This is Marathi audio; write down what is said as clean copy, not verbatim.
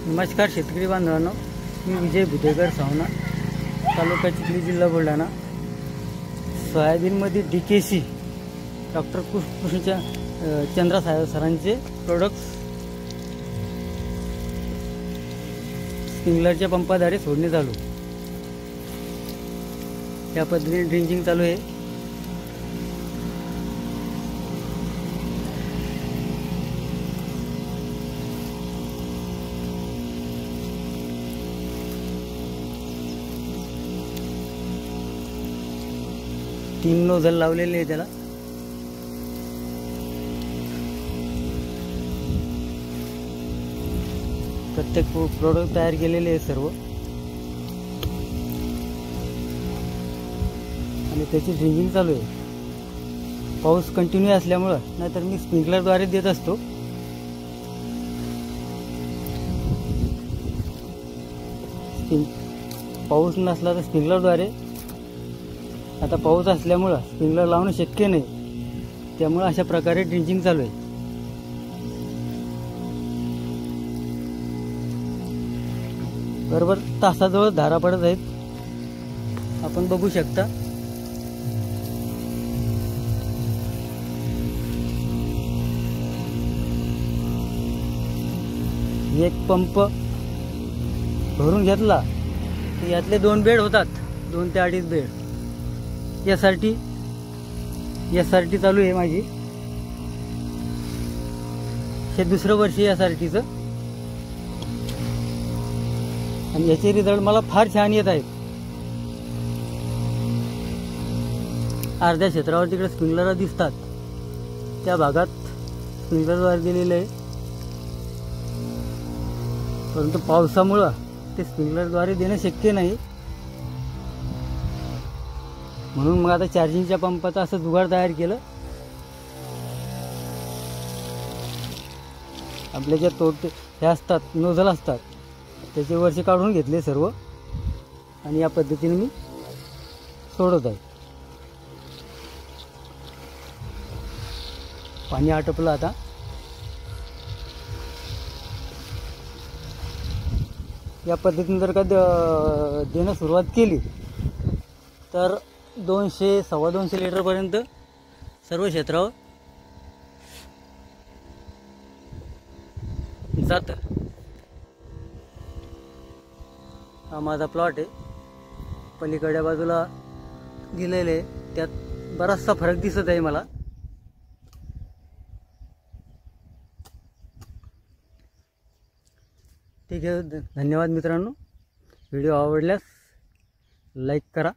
नमस्कार शेतकरी बांधवांनो, मी विजय बुधेकर सावना, तालुका चिखली, जिल्हा बुलढाणा। सोयाबीनमध्ये DKC डॉक्टर कृष्णच्या चंद्रा सरांचे प्रोडक्ट्स स्प्रिंकलरच्या पंपाद्वारे सोडणे चालू। या पद्धतीने ड्रिंचिंग चालू आहे। तीन नोझल लावलेले आहे त्याला। प्रत्येक प्रोडक्ट तयार केलेले आहे सर्व, आणि त्याची ड्रिंचिंग चालू आहे। पाऊस कंटिन्यू असल्यामुळे, नाहीतर मी स्प्रिंकलरद्वारे देत असतो। पाऊस नसला तर स्प्रिंकलरद्वारे, आता पाऊस असल्यामुळे स्प्रिंकलर लावणं शक्य नाही, त्यामुळे अशा प्रकारे ड्रिंचिंग चालू आहे। बरोबर तासाजवळ धारा पडत आहेत, आपण बघू शकता। एक पंप भरून घेतला तर यातले 2 बेड होतात, 2 ते 2.5 बेड। SRT चालू आहे माझी, हे दुसरं वर्ष SRTचं, आणि याचे रिझल्ट मला फार छान येत आहेत। अर्ध्या क्षेत्रावर तिकडे स्प्रिंकलर दिसतात, त्या भागात स्प्रिंकलरद्वारे दिलेले आहे, परंतु पावसामुळे ते स्प्रिंकलरद्वारे देणं शक्य नाही। म्हणून मग आता चार्जिंगच्या पंपाचा असं जुगाड तयार केलं। आपल्या ज्या तोटे हे असतात, नोझल असतात, त्याचे वरचे काढून घेतले सर्व, आणि या पद्धतीने मी सोडत आहे। पाणी आटपलं आता। या पद्धतीने जर का देणं सुरुवात केली तर 200-2.25 लिटरपर्यंत सर्व क्षेत्रावर जातं। हा माझा प्लॉट आहे, पलीकडच्या बाजूला दिलेले आहे, त्यात बराचसा फरक दिसत आहे मला। ठीक आहे, धन्यवाद मित्रांनो। व्हिडिओ आवडल्यास लाईक करा।